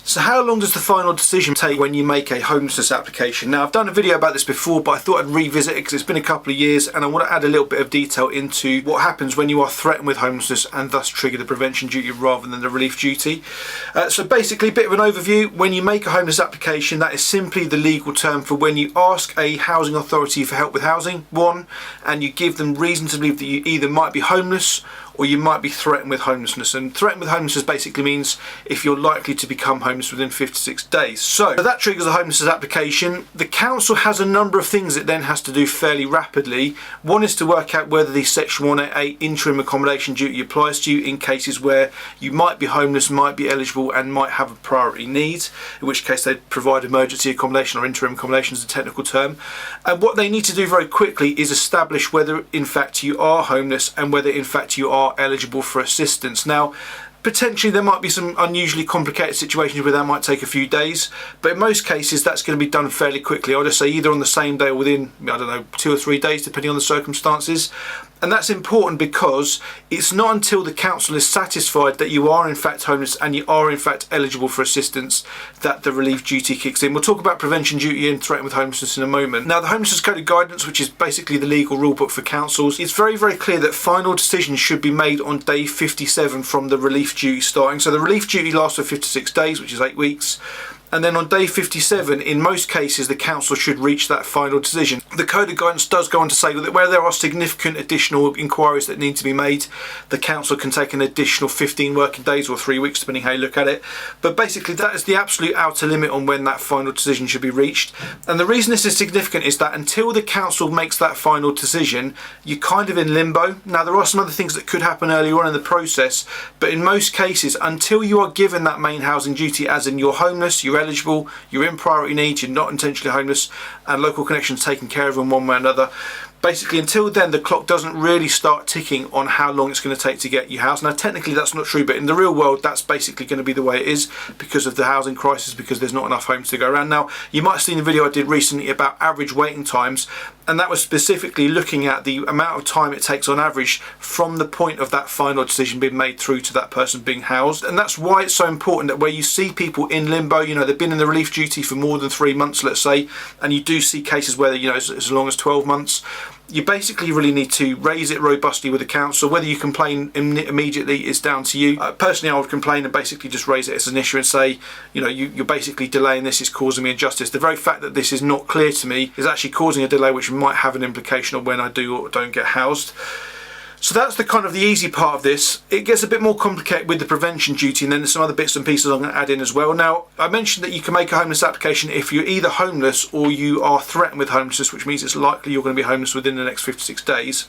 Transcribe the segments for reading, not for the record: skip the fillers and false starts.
So how long does the final decision take when you make a homelessness application? Now, I've done a video about this before, but I thought I'd revisit it because it's been a couple of years and I want to add a little bit of detail into what happens when you are threatened with homelessness and thus trigger the prevention duty rather than the relief duty. So basically, a bit of an overview. When you make a homeless application, that is simply the legal term for when you ask a housing authority for help with housing, and you give them reason to believe that you either might be homeless or you might be threatened with homelessness. And threatened with homelessness basically means if you're likely to become homeless within 56 days. So that triggers a homelessness application. The council has a number of things it then has to do fairly rapidly. One is to work out whether the Section 188 interim accommodation duty applies to you in cases where you might be homeless, might be eligible and might have a priority need, in which case they provide emergency accommodation or interim accommodation is a technical term. And what they need to do very quickly is establish whether in fact you are homeless and whether in fact you are eligible for assistance. Now, potentially there might be some unusually complicated situations where that might take a few days, but in most cases that's going to be done fairly quickly. I'll just say either on the same day or within, I don't know, 2 or 3 days depending on the circumstances. And that's important because it's not until the council is satisfied that you are in fact homeless and you are in fact eligible for assistance that the relief duty kicks in. We'll talk about prevention duty and threatened with homelessness in a moment. Now, the Homelessness Code of Guidance, which is basically the legal rule book for councils, it's very, very clear that final decisions should be made on day 57 from the relief duty starting. So the relief duty lasts for 56 days, which is 8 weeks. And then on day 57, in most cases, the council should reach that final decision. The Code of Guidance does go on to say that where there are significant additional inquiries that need to be made, the council can take an additional 15 working days or 3 weeks, depending how you look at it. But basically, that is the absolute outer limit on when that final decision should be reached. And the reason this is significant is that until the council makes that final decision, you're kind of in limbo. Now, there are some other things that could happen earlier on in the process, but in most cases, until you are given that main housing duty, as in you're homeless, you're eligible, you're in priority needs, you're not intentionally homeless, and local connections taken care of in one way or another. Basically, until then, the clock doesn't really start ticking on how long it's going to take to get you housed. Now, technically, that's not true, but in the real world, that's basically going to be the way it is because of the housing crisis, because there's not enough homes to go around. Now, you might have seen a video I did recently about average waiting times, and that was specifically looking at the amount of time it takes on average from the point of that final decision being made through to that person being housed. And that's why it's so important that where you see people in limbo, you know, they've been in the relief duty for more than 3 months, let's say, and you do see cases where, you know, as long as 12 months, you basically really need to raise it robustly with the council. Whether you complain immediately is down to you. Personally, I would complain and basically just raise it as an issue and say, you know, you're basically delaying this, it's causing me injustice. The very fact that this is not clear to me is actually causing a delay which might have an implication on when I do or don't get housed. So that's the kind of the easy part of this. It gets a bit more complicated with the prevention duty, and then there's some other bits and pieces I'm going to add in as well. Now, I mentioned that you can make a homeless application if you're either homeless or you are threatened with homelessness, which means it's likely you're going to be homeless within the next 56 days.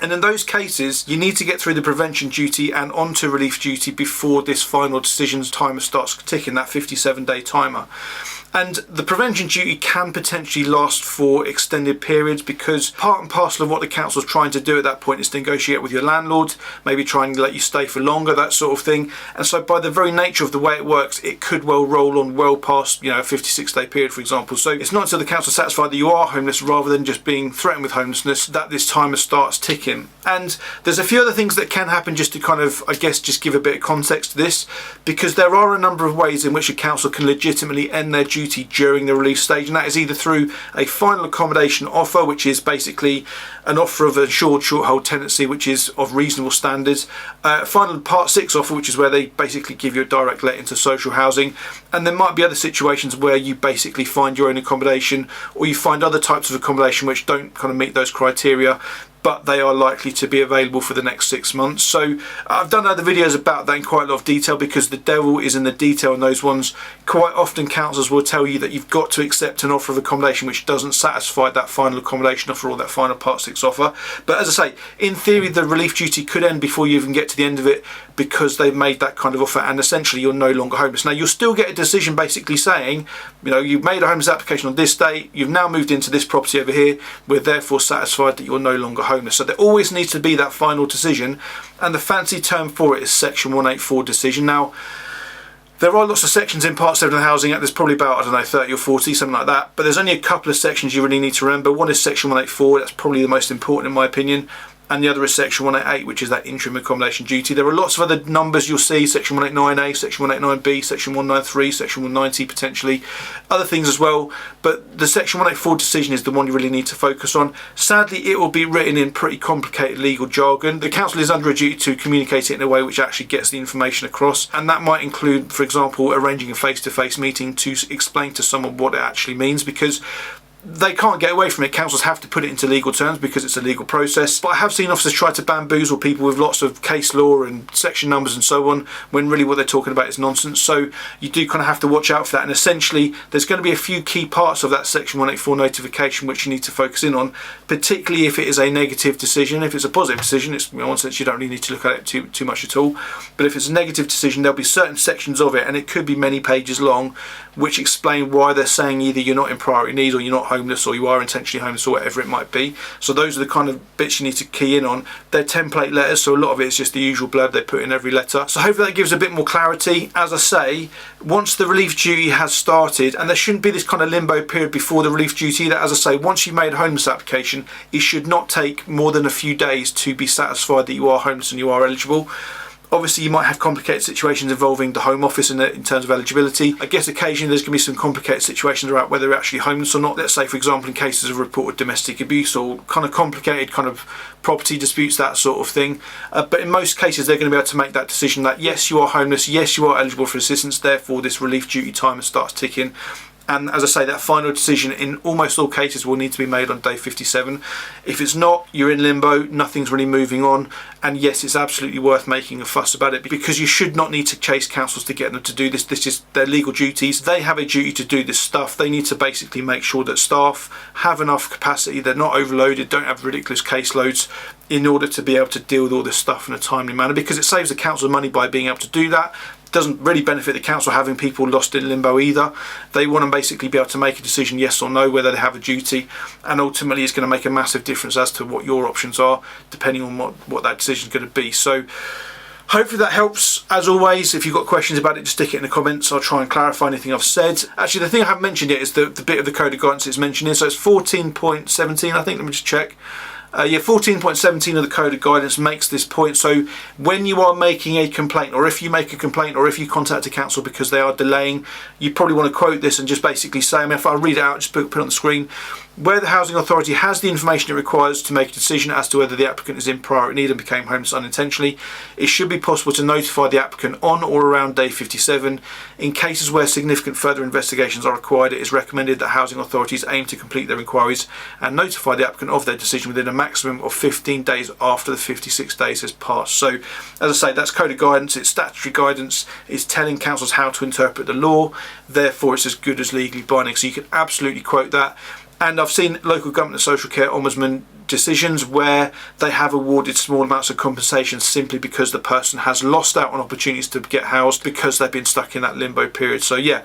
And in those cases, you need to get through the prevention duty and onto relief duty before this final decisions timer starts ticking, that 57-day timer. And the prevention duty can potentially last for extended periods because part and parcel of what the council's trying to do at that point is to negotiate with your landlord, maybe trying to let you stay for longer, that sort of thing. And so by the very nature of the way it works, it could well roll on well past, you know, a 56-day period, for example. So it's not until the council's satisfied that you are homeless rather than just being threatened with homelessness that this timer starts ticking. And there's a few other things that can happen just to kind of, I guess, just give a bit of context to this, because there are a number of ways in which a council can legitimately end their duty during the relief stage, and that is either through a final accommodation offer, which is basically an offer of assured short hold tenancy which is of reasonable standards, final Part 6 offer, which is where they basically give you a direct let into social housing, and there might be other situations where you basically find your own accommodation or you find other types of accommodation which don't kind of meet those criteria, but they are likely to be available for the next 6 months. So I've done other videos about that in quite a lot of detail because the devil is in the detail in those ones. Quite often councils will tell you that you've got to accept an offer of accommodation which doesn't satisfy that final accommodation offer or that final Part 6 offer. But as I say, in theory the relief duty could end before you even get to the end of it because they've made that kind of offer and essentially you're no longer homeless. Now, you'll still get a decision basically saying, you know, you've made a homeless application on this date, you've now moved into this property over here, we're therefore satisfied that you're no longer homeless. So there always needs to be that final decision, and the fancy term for it is Section 184 decision. Now, there are lots of sections in Part 7 of the Housing Act. There's probably about, I don't know, 30 or 40, something like that. But there's only a couple of sections you really need to remember. One is Section 184. That's probably the most important in my opinion. and the other is section 188, which is that interim accommodation duty. There are lots of other numbers you'll see, section 189A, section 189B, section 193, section 190 potentially, other things as well, but the section 184 decision is the one you really need to focus on. Sadly, it will be written in pretty complicated legal jargon. The council is under a duty to communicate it in a way which actually gets the information across, and that might include, for example, arranging a face-to-face meeting to explain to someone what it actually means, because they can't get away from it. Councils have to put it into legal terms because it's a legal process. But I have seen officers try to bamboozle people with lots of case law and section numbers and so on, when really what they're talking about is nonsense. So you do kind of have to watch out for that. And essentially, there's going to be a few key parts of that section 184 notification which you need to focus in on, particularly if it is a negative decision. If it's a positive decision, it's, in one sense, you don't really need to look at it too much at all. But if it's a negative decision, there'll be certain sections of it, and it could be many pages long, which explain why they're saying either you're not in priority need, or you're not homeless, or you are intentionally homeless, or whatever it might be. So those are the kind of bits you need to key in on. They're template letters, so a lot of it is just the usual blurb they put in every letter. So hopefully that gives a bit more clarity. As I say, once the relief duty has started, and there shouldn't be this kind of limbo period before the relief duty, that, as I say, once you've made a homeless application, it should not take more than a few days to be satisfied that you are homeless and you are eligible. Obviously, you might have complicated situations involving the Home Office in terms of eligibility. I guess occasionally there's going to be some complicated situations about whether they're actually homeless or not. Let's say, for example, in cases of reported domestic abuse or kind of complicated kind of property disputes, that sort of thing. But in most cases, they're going to be able to make that decision that, yes, you are homeless, yes, you are eligible for assistance, therefore this relief duty timer starts ticking. And as I say, that final decision in almost all cases will need to be made on day 57. If it's not, you're in limbo, nothing's really moving on. And yes, it's absolutely worth making a fuss about it, because you should not need to chase councils to get them to do this. This is their legal duties. They have a duty to do this stuff. They need to basically make sure that staff have enough capacity, they're not overloaded, don't have ridiculous caseloads, in order to be able to deal with all this stuff in a timely manner, because it saves the council money by being able to do that. Doesn't really benefit the council having people lost in limbo either. They want to basically be able to make a decision, yes or no, whether they have a duty, and ultimately it's going to make a massive difference as to what your options are, depending on what that decision is going to be. So hopefully that helps. As always, if you've got questions about it, just stick it in the comments. I'll try and clarify anything I've said. Actually, the thing I haven't mentioned yet is the bit of the code of guidance it's mentioned here. So it's 14.17, I think. Let me just check. 14.17 of the code of guidance makes this point. So when you are making a complaint, or if you make a complaint, or if you contact a council because they are delaying, you probably want to quote this and just basically say, I mean, if I read it out, just put it on the screen. Where the housing authority has the information it requires to make a decision as to whether the applicant is in priority need and became homeless unintentionally, it should be possible to notify the applicant on or around day 57. In cases where significant further investigations are required, it is recommended that housing authorities aim to complete their inquiries and notify the applicant of their decision within a maximum of 15 days after the 56 days has passed. So, as I say, that's code of guidance, it's statutory guidance, it's telling councils how to interpret the law, therefore it's as good as legally binding. So you can absolutely quote that. And I've seen local government and social care ombudsman decisions where they have awarded small amounts of compensation simply because the person has lost out on opportunities to get housed because they've been stuck in that limbo period. So yeah,